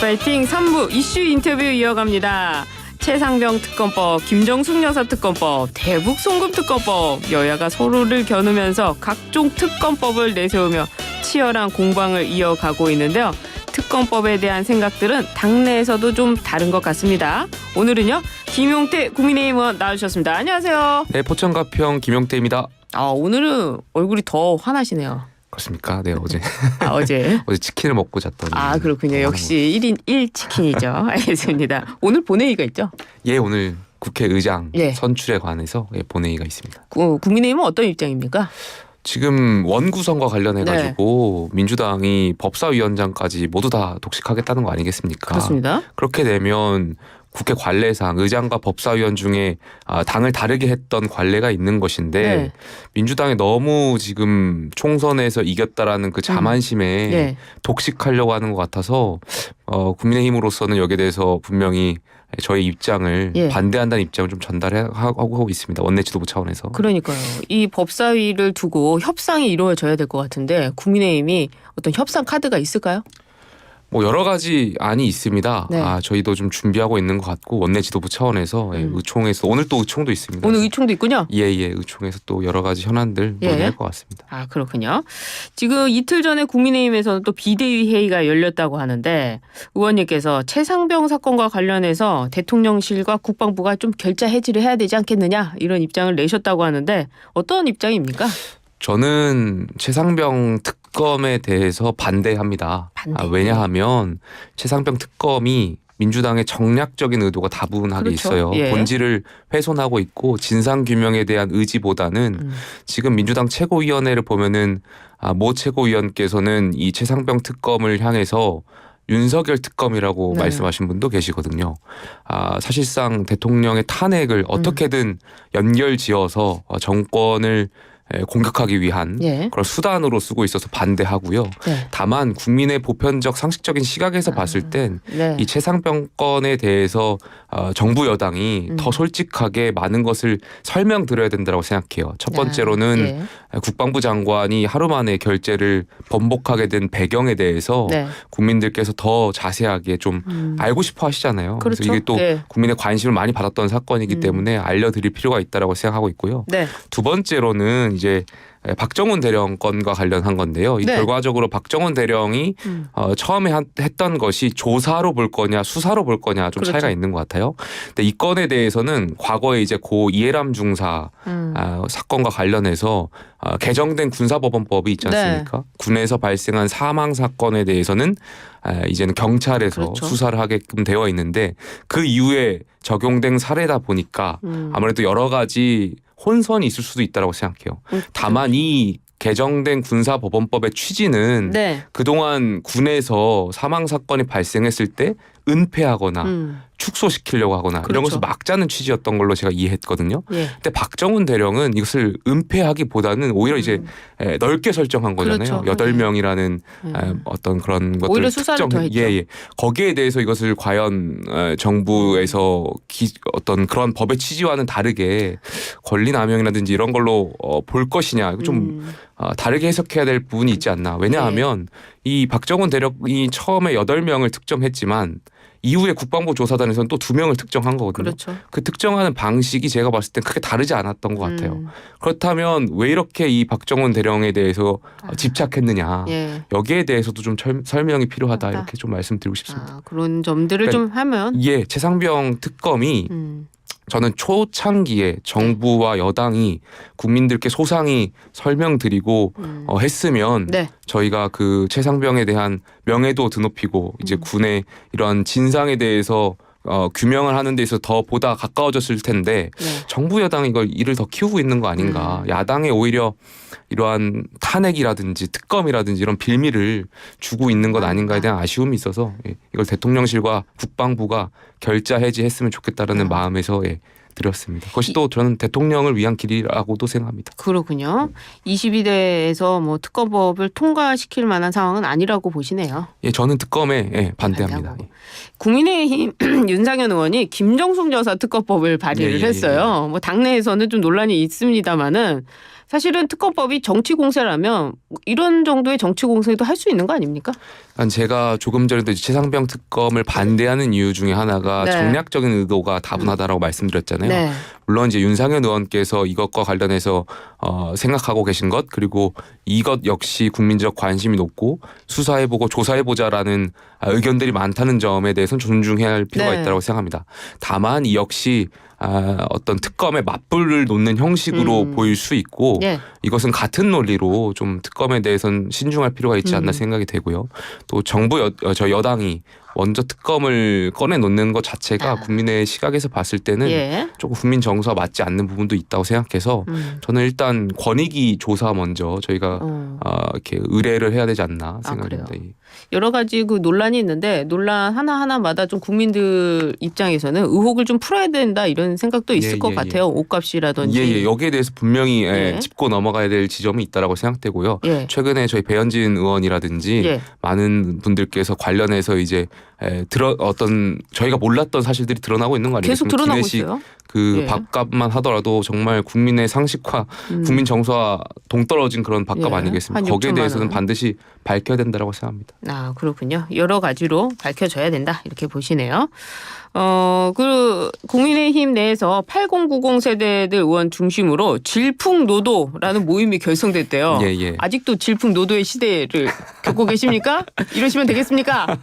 파이팅 3부 이슈 인터뷰 이어갑니다. 최상병 특검법, 김정숙 여사 특검법, 대북 송금 특검법, 여야가 서로를 겨누면서 각종 특검법을 내세우며 치열한 공방을 이어가고 있는데요. 특검법에 대한 생각들은 당내에서도 좀 다른 것 같습니다. 오늘은요, 김용태 국민의힘 의원 나와주셨습니다. 안녕하세요. 네, 포천가평 김용태입니다. 오늘은 얼굴이 더 화나시네요. 그렇습니까? 네, 어제 어제 어제 치킨을 먹고 잤더니. 그렇군요. 역시 1인 1치킨이죠. 알겠습니다. 오늘 본회의가 있죠? 예, 오늘 국회의장 예. 선출에 관해서 본회의가 있습니다. 국민의힘은 어떤 입장입니까? 지금 원구성과 관련해가지고 민주당이 법사위원장까지 모두 다 독식하겠다는 거 아니겠습니까? 그렇습니다. 그렇게 되면 국회 관례상 의장과 법사위원 중에 당을 다르게 했던 관례가 있는 것인데 네. 민주당이 너무 지금 총선에서 이겼다라는 그 자만심에 네. 독식하려고 하는 것 같아서 국민의힘으로서는 여기에 대해서 분명히 저희 입장을 반대한다는 입장을 좀 전달하고 있습니다. 원내 지도부 차원에서. 그러니까요. 이 법사위를 두고 협상이 이루어져야 될 것 같은데 국민의힘이 어떤 협상 카드가 있을까요? 뭐 여러 가지 안이 있습니다. 네. 저희도 좀 준비하고 있는 것 같고 원내 지도부 차원에서 의총에서 오늘 또 의총도 있습니다. 오늘 의총도 있군요. 의총에서 또 여러 가지 현안들 논의할 것 같습니다. 그렇군요. 지금 이틀 전에 국민의힘에서는 또 비대위 회의가 열렸다고 하는데 의원님께서 최상병 사건과 관련해서 대통령실과 국방부가 좀 결자 해지를 해야 되지 않겠느냐 이런 입장을 내셨다고 하는데 어떤 입장입니까? 저는 최상병 특검에 대해서 반대합니다. 왜냐하면 최상병 특검이 민주당의 정략적인 의도가 다분하게 있어요. 본질을 훼손하고 있고 진상규명에 대한 의지보다는 지금 민주당 최고위원회를 보면은 모 최고위원께서는 이 최상병 특검을 향해서 윤석열 특검이라고 말씀하신 분도 계시거든요. 사실상 대통령의 탄핵을 어떻게든 연결지어서 정권을 공격하기 위한 그런 수단으로 쓰고 있어서 반대하고요. 다만 국민의 보편적 상식적인 시각에서 봤을 땐 이 최상병 건에 대해서 정부 여당이 더 솔직하게 많은 것을 설명드려야 된다고 생각해요. 첫 번째로는 국방부 장관이 하루 만에 결재를 번복하게 된 배경에 대해서 국민들께서 더 자세하게 좀 알고 싶어 하시잖아요. 그렇죠. 그래서 이게 또 국민의 관심을 많이 받았던 사건이기 때문에 알려드릴 필요가 있다고 생각하고 있고요. 두 번째로는 이제 박정훈 대령 건과 관련한 건데요. 이 결과적으로 박정훈 대령이 처음에 했던 것이 조사로 볼 거냐 수사로 볼 거냐 좀 차이가 있는 것 같아요. 근데 이 건에 대해서는 과거에 이제 고 이해람 중사 사건과 관련해서 개정된 군사법원법이 있지 않습니까? 군에서 발생한 사망 사건에 대해서는 이제는 경찰에서 수사를 하게끔 되어 있는데 그 이후에 적용된 사례다 보니까 아무래도 여러 가지 혼선이 있을 수도 있다고 생각해요. 다만 이 개정된 군사법원법의 취지는 그동안 군에서 사망 사건이 발생했을 때 은폐하거나 축소시키려고 하거나 이런 것을 막자는 취지였던 걸로 제가 이해했거든요. 근데 박정훈 대령은 이것을 은폐하기보다는 오히려 이제 넓게 설정한 거잖아요. 8명이라는 어떤 그런 것들 오히려 수사를 더 했죠. 거기에 대해서 이것을 과연 정부에서 어떤 그런 법의 취지와는 다르게 권리남용이라든지 이런 걸로 볼 것이냐 좀 다르게 해석해야 될 부분이 있지 않나. 왜냐하면 이 박정훈 대령이 처음에 8명을 특정했지만 이후에 국방부 조사단에서는 또 2명을 특정한 거거든요. 그 특정하는 방식이 제가 봤을 땐 크게 다르지 않았던 것 같아요. 그렇다면 왜 이렇게 이 박정훈 대령에 대해서 집착했느냐. 여기에 대해서도 좀 설명이 필요하다 이렇게 좀 말씀드리고 싶습니다. 그런 점들을 좀 하면. 최상병 특검이 저는 초창기에 정부와 여당이 국민들께 소상히 설명드리고 했으면 저희가 그 최상병에 대한 명예도 드높이고 이제 군의 이런 진상에 대해서 규명을 하는 데 있어서 더 보다 가까워졌을 텐데 정부 여당이 이걸 일을 더 키우고 있는 거 아닌가. 야당에 오히려 이러한 탄핵이라든지 특검이라든지 이런 빌미를 주고 있는 것 아닌가에 대한 아쉬움이 있어서 이걸 대통령실과 국방부가 결자 해지했으면 좋겠다라는 마음에서 드렸습니다. 그것이 또 저는 대통령을 위한 길이라고도 생각합니다. 그렇군요. 22대에서 뭐 특검법을 통과시킬 만한 상황은 아니라고 보시네요. 예, 저는 특검에 반대합니다. 국민의힘 윤상현 의원이 김정숙 여사 특검법을 발의를 했어요. 뭐 당내에서는 좀 논란이 있습니다만은 사실은 특검법이 정치 공세라면 이런 정도의 정치 공세도 할 수 있는 거 아닙니까? 제가 조금 전에도 최상병 특검을 반대하는 이유 중에 하나가 정략적인 의도가 다분하다라고 말씀드렸잖아요. 네. 물론 이제 윤상현 의원께서 이것과 관련해서 생각하고 계신 것 그리고 이것 역시 국민적 관심이 높고 수사해보고 조사해보자라는 의견들이 많다는 점에 대해서는 존중해야 할 필요가 있다고 생각합니다. 다만 이 역시 어떤 특검에 맞불을 놓는 형식으로 보일 수 있고 이것은 같은 논리로 좀 특검에 대해서는 신중할 필요가 있지 않나 생각이 되고요. 또 정부 저 여당이 먼저 특검을 꺼내놓는 것 자체가 국민의 시각에서 봤을 때는 조금 국민 정서와 맞지 않는 부분도 있다고 생각해서 저는 일단 권익위 조사 먼저 저희가 이렇게 의뢰를 해야 되지 않나 생각합니다. 여러 가지 그 논란이 있는데 논란 하나하나마다 좀 국민들 입장에서는 의혹을 좀 풀어야 된다 이런 생각도 있을 것 같아요. 옷값이라든지. 여기에 대해서 분명히 짚고 넘어가야 될 지점이 있다라고 생각되고요. 최근에 저희 배현진 의원이라든지 많은 분들께서 관련해서 이제 어떤 저희가 몰랐던 사실들이 드러나고 있는 거 아니겠습니까? 계속 드러나고 있어요. 그 밥값만 하더라도 정말 국민의 상식과 국민 정서와 동떨어진 그런 밥값 아니겠습니까? 거기에 대해서는 반드시 밝혀야 된다고 생각합니다. 아, 그렇군요. 여러 가지로 밝혀져야 된다 이렇게 보시네요. 그 국민의힘 내에서 8090 세대들 의원 중심으로 질풍노도라는 모임이 결성됐대요. 아직도 질풍노도의 시대를 겪고 계십니까? 이러시면 되겠습니까?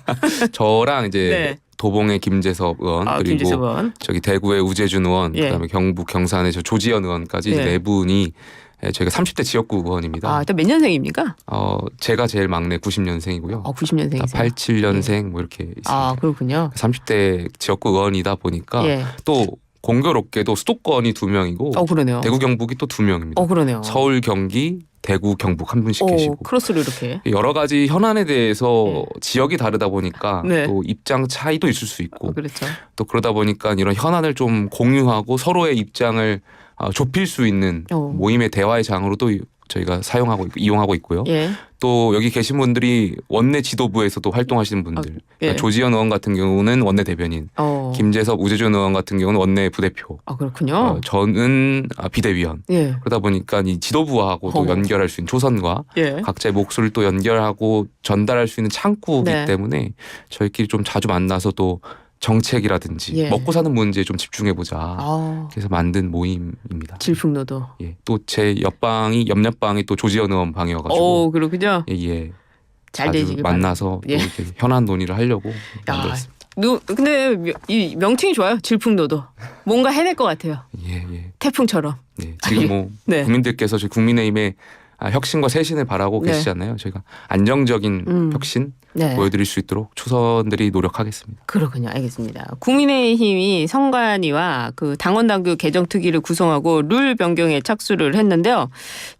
저랑 이제 도봉의 김재섭 의원 그리고 김재섭 의원. 저기 대구의 우재준 의원 그다음에 경북 경산의 저 조지현 의원까지 네 분이 저희가 30대 지역구 의원입니다. 일단 몇 년생입니까? 제가 제일 막내 90년생이고요. 90년생이세요? 87년생 뭐 이렇게 있습니다. 그렇군요. 30대 지역구 의원이다 보니까 또 공교롭게도 수도권이 2명이고 그러네요. 대구 경북이 또 2명입니다. 그러네요. 서울 경기 대구 경북 한 분씩 계시고 크로스로 이렇게 여러 가지 현안에 대해서 지역이 다르다 보니까 또 입장 차이도 있을 수 있고 그렇죠. 또 그러다 보니까 이런 현안을 좀 공유하고 서로의 입장을 좁힐 수 있는 모임의 대화의 장으로도 저희가 이용하고 있고요. 또 여기 계신 분들이 원내 지도부에서도 활동하시는 분들 그러니까 조지현 의원 같은 경우는 원내 대변인 김재섭 우재준 의원 같은 경우는 원내 부대표 그렇군요. 저는 비대위원 그러다 보니까 이 지도부하고 또 연결할 수 있는 조선과 각자의 목소리를 또 연결하고 전달할 수 있는 창구이기 때문에 저희끼리 좀 자주 만나서 또 정책이라든지 먹고 사는 문제에 좀 집중해보자. 그래서 만든 모임입니다. 질풍노도. 또 제 옆방이 또 조지현 의원 방이어가지고. 그렇군요. 잘 되시길 만나서 또 이렇게 현안 논의를 하려고 만들었습니다. 근데 이 명칭이 좋아요. 질풍노도. 뭔가 해낼 것 같아요. 태풍처럼. 지금 뭐 국민들께서 저희 국민의힘의 혁신과 쇄신을 바라고 계시잖아요. 저희가 안정적인 혁신 보여드릴 수 있도록 초선들이 노력하겠습니다. 그렇군요. 알겠습니다. 국민의힘이 선관위와 그 당원당규 개정특위를 구성하고 룰 변경에 착수를 했는데요.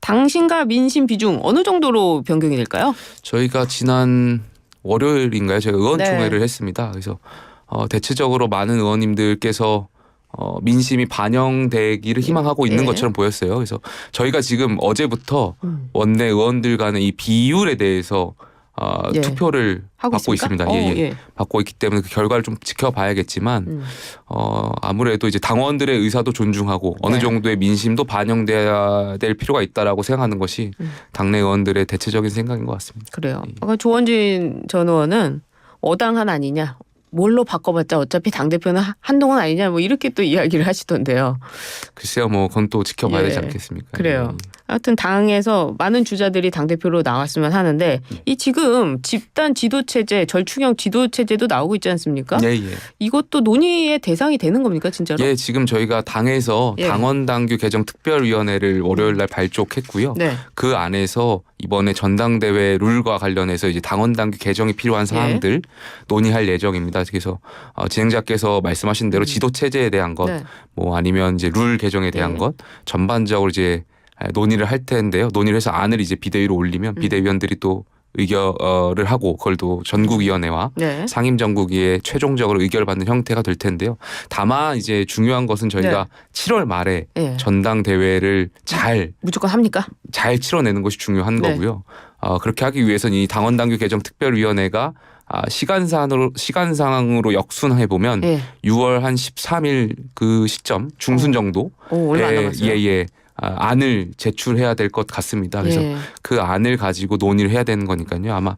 당신과 민심 비중 어느 정도로 변경이 될까요? 저희가 지난 월요일인가요? 저희가 의원총회를 했습니다. 그래서 대체적으로 많은 의원님들께서 민심이 반영되기를 희망하고 있는 것처럼 보였어요. 그래서 저희가 지금 어제부터 원내 의원들 간의 이 비율에 대해서 투표를 받고 있습니다. 받고 있기 때문에 그 결과를 좀 지켜봐야겠지만 아무래도 이제 당원들의 의사도 존중하고 어느 정도의 민심도 반영돼야 될 필요가 있다라고 생각하는 것이 당내 의원들의 대체적인 생각인 것 같습니다. 그래요. 조원진 전 의원은 어당한 아니냐. 뭘로 바꿔봤자 어차피 당대표는 한동훈 아니냐 뭐 이렇게 또 이야기를 하시던데요. 글쎄요. 뭐 그건 또 지켜봐야 되지 않겠습니까? 그래요. 하여튼 당에서 많은 주자들이 당대표로 나왔으면 하는데 이 지금 집단 지도체제 절충형 지도체제도 나오고 있지 않습니까? 이것도 논의의 대상이 되는 겁니까 진짜로? 지금 저희가 당에서 당원당규 개정 특별위원회를 월요일 날 발족했고요. 그 안에서 이번에 전당대회 룰과 관련해서 이제 당원당규 개정이 필요한 사항들 논의할 예정입니다. 그래서 진행자께서 말씀하신 대로 지도체제에 대한 것, 뭐 아니면 이제 룰 개정에 대한 것 전반적으로 이제 논의를 할 텐데요. 논의를 해서 안을 이제 비대위로 올리면 비대위원들이 또 의결을 하고 그걸 또 전국위원회와 네. 상임정국위에 최종적으로 의결을 받는 형태가 될 텐데요. 다만 이제 중요한 것은 저희가 7월 말에 전당대회를 무조건 합니까? 잘 치러내는 것이 중요한 거고요. 그렇게 하기 위해서는 이 당원당규 개정 특별위원회가 시간상으로 역순해 보면 6월 한 13일 그 시점 중순 정도 얼마 안 남았어요. 안을 제출해야 될 것 같습니다. 그래서 그 안을 가지고 논의를 해야 되는 거니까요. 아마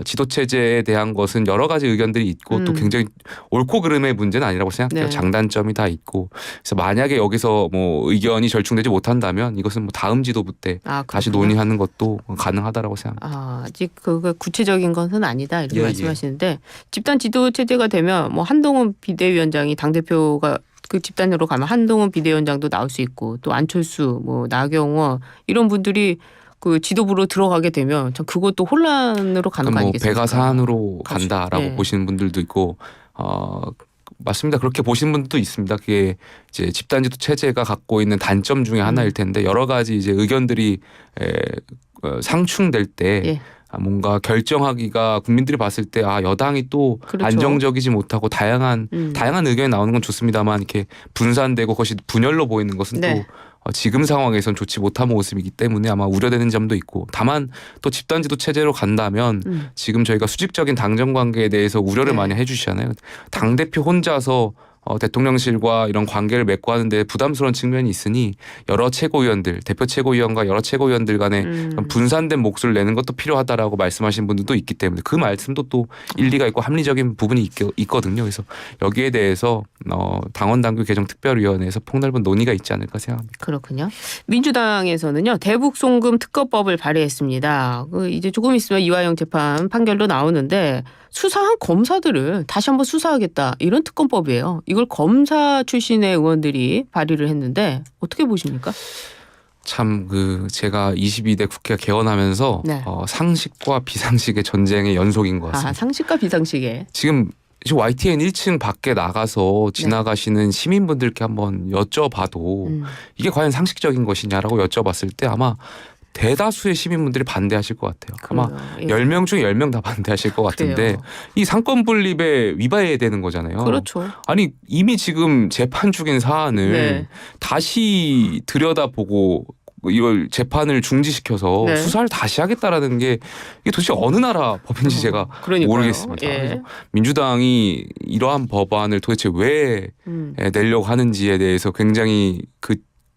지도체제에 대한 것은 여러 가지 의견들이 있고 또 굉장히 옳고 그름의 문제는 아니라고 생각해요. 장단점이 다 있고. 그래서 만약에 여기서 뭐 의견이 절충되지 못한다면 이것은 뭐 다음 지도부 때 다시 논의하는 것도 가능하다라고 생각합니다. 아직 그 구체적인 것은 아니다 이렇게 말씀하시는데 집단 지도체제가 되면 뭐 한동훈 비대위원장이 당대표가 그 집단으로 가면 한동훈 비대위원장도 나올 수 있고 또 안철수, 뭐 나경원 이런 분들이 그 지도부로 들어가게 되면 전 그것도 혼란으로 가는 거 아니겠습니까? 배가 산으로 간다라고 보시는 분들도 있고 맞습니다. 그렇게 보시는 분들도 있습니다. 그게 이제 집단지도 체제가 갖고 있는 단점 중에 하나일 텐데 여러 가지 이제 의견들이 상충될 때. 뭔가 결정하기가 국민들이 봤을 때 여당이 또 안정적이지 못하고 다양한 의견이 나오는 건 좋습니다만 이렇게 분산되고 그것이 분열로 보이는 것은 또 지금 상황에선 좋지 못한 모습이기 때문에 아마 우려되는 점도 있고 다만 또 집단지도 체제로 간다면 지금 저희가 수직적인 당정 관계에 대해서 우려를 많이 해주시잖아요. 당대표 혼자서 대통령실과 이런 관계를 맺고 하는데 부담스러운 측면이 있으니 여러 최고위원들, 대표 최고위원과 여러 최고위원들 간에 분산된 목소리를 내는 것도 필요하다라고 말씀하신 분들도 있기 때문에 그 말씀도 또 일리가 있고 합리적인 부분이 있거든요. 그래서 여기에 대해서 당원당규 개정 특별위원회에서 폭넓은 논의가 있지 않을까 생각합니다. 그렇군요. 민주당에서는요 대북 송금 특검법을 발의했습니다. 이제 조금 있으면 이화영 재판 판결도 나오는데 수사한 검사들을 다시 한번 수사하겠다 이런 특검법이에요. 이걸 검사 출신의 의원들이 발의를 했는데 어떻게 보십니까? 참 제가 22대 국회가 개원하면서 상식과 비상식의 전쟁의 연속인 것 같습니다. 상식과 비상식의. 지금 YTN 1층 밖에 나가서 지나가시는 시민분들께 한번 여쭤봐도 이게 과연 상식적인 것이냐라고 여쭤봤을 때 아마 대다수의 시민분들이 반대하실 것 같아요. 아마 10명 중에 10명 다 반대하실 것 같은데 이 상권 분립에 위반되는 거잖아요. 그렇죠. 아니 이미 지금 재판 중인 사안을 다시 들여다보고 이걸 재판을 중지시켜서 수사를 다시 하겠다라는 게 이게 도대체 어느 나라 법인지 제가 모르겠습니다. 그래서 민주당이 이러한 법안을 도대체 왜 내려고 하는지에 대해서 굉장히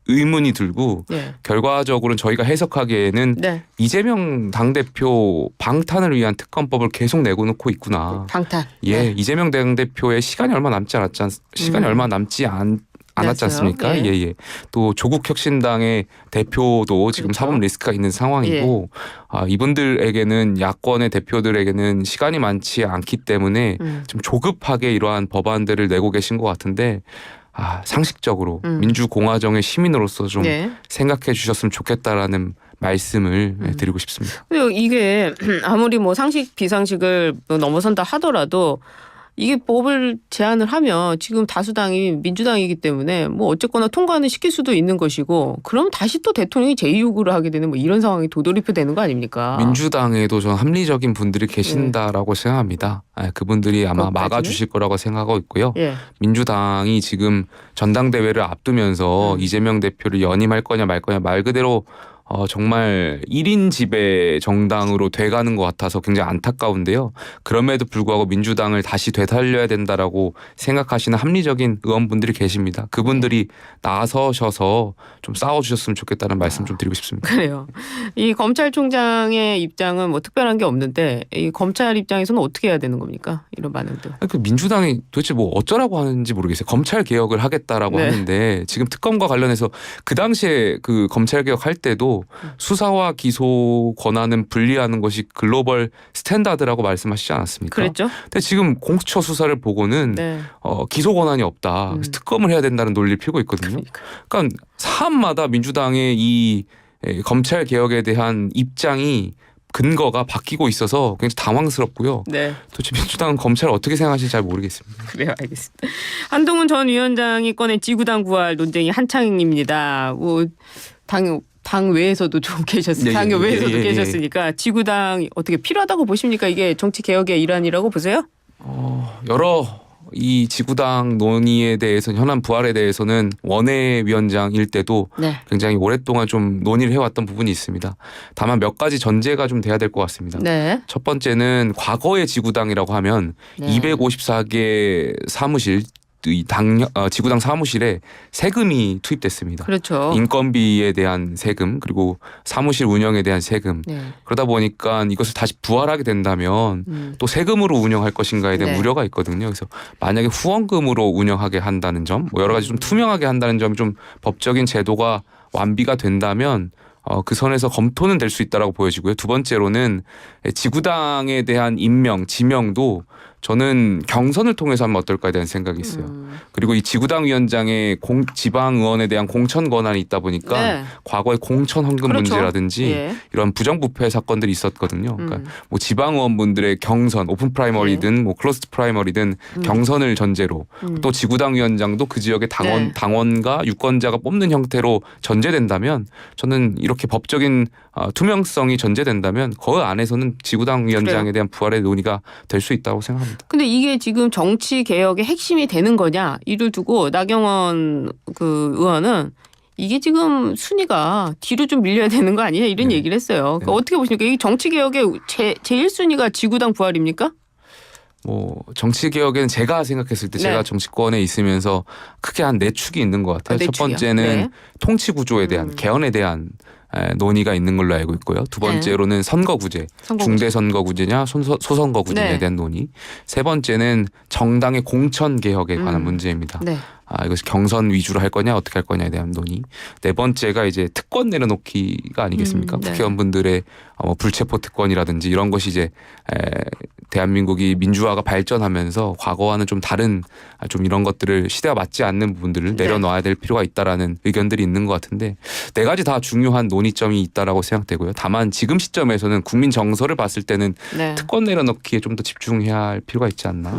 의문이 들고 결과적으로는 저희가 해석하기에는 이재명 당대표 방탄을 위한 특검법을 계속 내고 놓고 있구나. 방탄. 이재명 당대표의 시간이 얼마 남지 않았지 않습니까? 또 조국혁신당의 대표도 지금 사법 리스크가 있는 상황이고 이분들에게는 야권의 대표들에게는 시간이 많지 않기 때문에 좀 조급하게 이러한 법안들을 내고 계신 것 같은데 상식적으로 민주공화정의 시민으로서 좀 생각해 주셨으면 좋겠다라는 말씀을 드리고 싶습니다. 이게 아무리 뭐 상식 비상식을 넘어선다 하더라도 이게 법을 제안을 하면 지금 다수당이 민주당이기 때문에 뭐 어쨌거나 통과는 시킬 수도 있는 것이고 그럼 다시 또 대통령이 제2요구를 하게 되는 뭐 이런 상황이 도돌이표 되는 거 아닙니까? 민주당에도 전 합리적인 분들이 계신다라고 생각합니다. 그분들이 아마 막아주실 거라고 생각하고 있고요. 민주당이 지금 전당대회를 앞두면서 이재명 대표를 연임할 거냐 말 거냐 말 그대로 정말 1인 지배 정당으로 돼가는 것 같아서 굉장히 안타까운데요. 그럼에도 불구하고 민주당을 다시 되살려야 된다라고 생각하시는 합리적인 의원분들이 계십니다. 그분들이 나서셔서 좀 싸워주셨으면 좋겠다는 말씀 좀 드리고 싶습니다. 그래요. 이 검찰총장의 입장은 뭐 특별한 게 없는데 이 검찰 입장에서는 어떻게 해야 되는 겁니까? 이런 반응들. 민주당이 도대체 뭐 어쩌라고 하는지 모르겠어요. 검찰 개혁을 하겠다라고 하는데 지금 특검과 관련해서 그 당시에 그 검찰 개혁할 때도 수사와 기소 권한은 분리하는 것이 글로벌 스탠다드라고 말씀하시지 않았습니까? 그랬죠. 근데 지금 공수처 수사를 보고는 기소 권한이 없다. 그래서 특검을 해야 된다는 논리를 피우고 있거든요. 그러니까 사안마다 민주당의 이 검찰 개혁에 대한 입장이 근거가 바뀌고 있어서 굉장히 당황스럽고요. 도대체 민주당은 검찰을 어떻게 생각하실지 잘 모르겠습니다. 그래요, 알겠습니다. 한동훈 전 위원장이 꺼낸 지구당 구할 논쟁이 한창입니다. 뭐 당 외에서도 좀 계셨어요. 당 외에서도 계셨으니까 지구당 어떻게 필요하다고 보십니까? 이게 정치 개혁의 일환이라고 보세요? 여러 이 지구당 논의에 대해서 현안 부활에 대해서는 원외위원장일 때도 굉장히 오랫동안 좀 논의를 해왔던 부분이 있습니다. 다만 몇 가지 전제가 좀 돼야 될 것 같습니다. 첫 번째는 과거의 지구당이라고 하면 254개 사무실 이 지구당 사무실에 세금이 투입됐습니다. 그렇죠. 인건비에 대한 세금 그리고 사무실 운영에 대한 세금 그러다 보니까 이것을 다시 부활하게 된다면 또 세금으로 운영할 것인가에 대한 우려가 있거든요. 그래서 만약에 후원금으로 운영하게 한다는 점, 뭐 여러 가지 좀 투명하게 한다는 점이 좀 법적인 제도가 완비가 된다면 그 선에서 검토는 될 수 있다라고 보여지고요. 두 번째로는 지구당에 대한 임명, 지명도 저는 경선을 통해서 하면 어떨까에 대한 생각이 있어요. 그리고 이 지구당 위원장의 지방 의원에 대한 공천 권한이 있다 보니까 과거에 공천 헌금 문제라든지 이런 부정부패 사건들이 있었거든요. 그러니까 뭐 지방 의원분들의 경선, 오픈 프라이머리든 뭐 클로스드 프라이머리든 경선을 전제로 또 지구당 위원장도 그 지역의 당원과 유권자가 뽑는 형태로 전제된다면 저는 이렇게 법적인 투명성이 전제된다면 그 안에서는 지구당 위원장에 대한 부활의 논의가 될 수 있다고 생각합니다. 근데 이게 지금 정치 개혁의 핵심이 되는 거냐 이를 두고 나경원 그 의원은 이게 지금 순위가 뒤로 좀 밀려야 되는 거 아니냐 이런 얘기를 했어요. 그러니까 어떻게 보십니까? 이 정치 개혁의 제일 순위가 지구당 부활입니까? 뭐 정치 개혁에는 제가 생각했을 때 제가 정치권에 있으면서 크게 한 네 축이 있는 것 같아요. 첫 번째는 통치 구조에 대한 개헌에 대한 논의가 있는 걸로 알고 있고요. 두 번째로는 선거구제, 중대선거구제냐 소선거구제에 대한 논의. 세 번째는 정당의 공천 개혁에 관한 문제입니다. 이것이 경선 위주로 할 거냐 어떻게 할 거냐에 대한 논의. 네 번째가 이제 특권 내려놓기가 아니겠습니까? 국회의원분들의 불체포 특권이라든지 이런 것이 이제 대한민국이 민주화가 발전하면서 과거와는 좀 다른 좀 이런 것들을 시대와 맞지 않는 부분들을 내려놔야 될 필요가 있다라는 의견들이 있는 것 같은데 네 가지 다 중요한 논의점이 있다라고 생각되고요. 다만 지금 시점에서는 국민 정서를 봤을 때는 특권 내려놓기에 좀 더 집중해야 할 필요가 있지 않나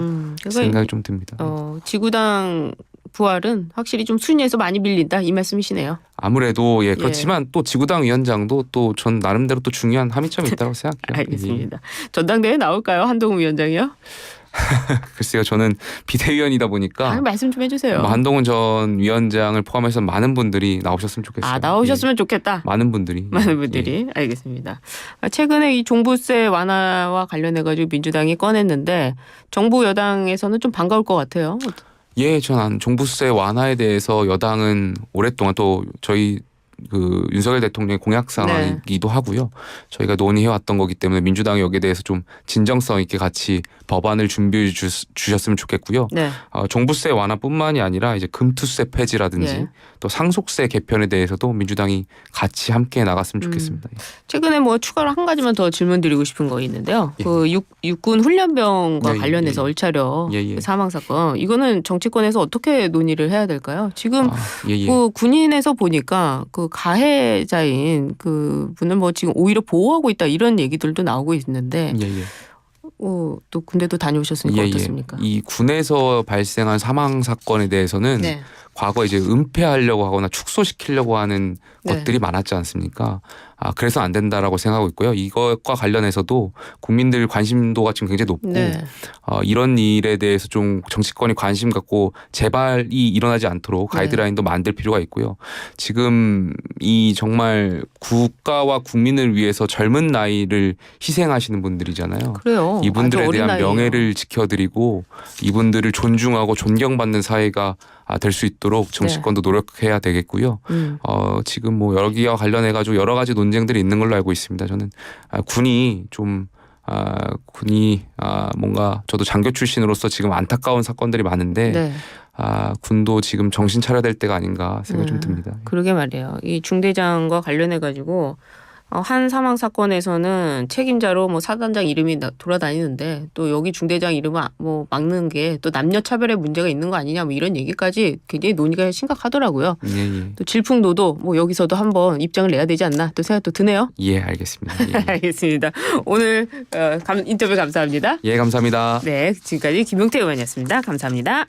생각이 좀 듭니다. 지구당 부활은 확실히 좀 순위에서 많이 밀린다 이 말씀이시네요. 아무래도 그렇지만 또 지구당 위원장도 또 전 나름대로 또 중요한 함의점이 있다고 생각해요. 알겠습니다. 전당대회 나올까요? 한동훈 위원장이요? 글쎄요. 저는 비대위원이다 보니까 말씀 좀 해주세요. 한동훈 전 위원장을 포함해서 많은 분들이 나오셨으면 좋겠어요. 나오셨으면 좋겠다. 많은 분들이. 알겠습니다. 최근에 이 종부세 완화와 관련해가지고 민주당이 꺼냈는데 정부 여당에서는 좀 반가울 것 같아요. 저는 종부세 완화에 대해서 여당은 오랫동안 또 저희 그 윤석열 대통령의 공약 사항이기도 하고요. 저희가 논의해왔던 거기 때문에 민주당이 여기에 대해서 좀 진정성 있게 같이 법안을 준비해 주셨으면 좋겠고요. 종부세 완화뿐만이 아니라 이제 금투세 폐지라든지 또 상속세 개편에 대해서도 민주당이 같이 함께 나갔으면 좋겠습니다. 최근에 뭐 추가로 한 가지만 더 질문드리고 싶은 거 있는데요. 그 육군 훈련병과 관련해서 얼차려 사망 사건 이거는 정치권에서 어떻게 논의를 해야 될까요? 지금 그 군인에서 보니까 그 가해자인 그 분을 뭐 지금 오히려 보호하고 있다 이런 얘기들도 나오고 있는데 또 군대도 다녀오셨으니까 어떻습니까? 이 군에서 발생한 사망 사건에 대해서는 과거 이제 은폐하려고 하거나 축소시키려고 하는 것들이 많았지 않습니까? 그래서 안 된다라고 생각하고 있고요. 이것과 관련해서도 국민들 관심도가 지금 굉장히 높고 이런 일에 대해서 좀 정치권이 관심 갖고 재발이 일어나지 않도록 가이드라인도 만들 필요가 있고요. 지금 이 정말 국가와 국민을 위해서 젊은 나이를 희생하시는 분들이잖아요. 그래요. 이분들에 대한 명예를 지켜드리고 이분들을 존중하고 존경받는 사회가 될 수 있도록 정치권도 노력해야 되겠고요. 지금 뭐 여기와 관련해 가지고 여러 가지 논쟁들이 있는 걸로 알고 있습니다. 저는 군이 좀 뭔가 저도 장교 출신으로서 지금 안타까운 사건들이 많은데 군도 지금 정신 차려야 될 때가 아닌가 생각이 좀 듭니다. 그러게 말이에요. 이 중대장과 관련해 가지고 한 사망 사건에서는 책임자로 뭐 사단장 이름이 돌아다니는데 또 여기 중대장 이름을 뭐 막는 게 또 남녀 차별의 문제가 있는 거 아니냐 뭐 이런 얘기까지 굉장히 논의가 심각하더라고요. 또 질풍노도 뭐 여기서도 한번 입장을 내야 되지 않나 또 생각도 드네요. 알겠습니다. 알겠습니다. 오늘 인터뷰 감사합니다. 감사합니다. 네, 지금까지 김용태 의원이었습니다. 감사합니다.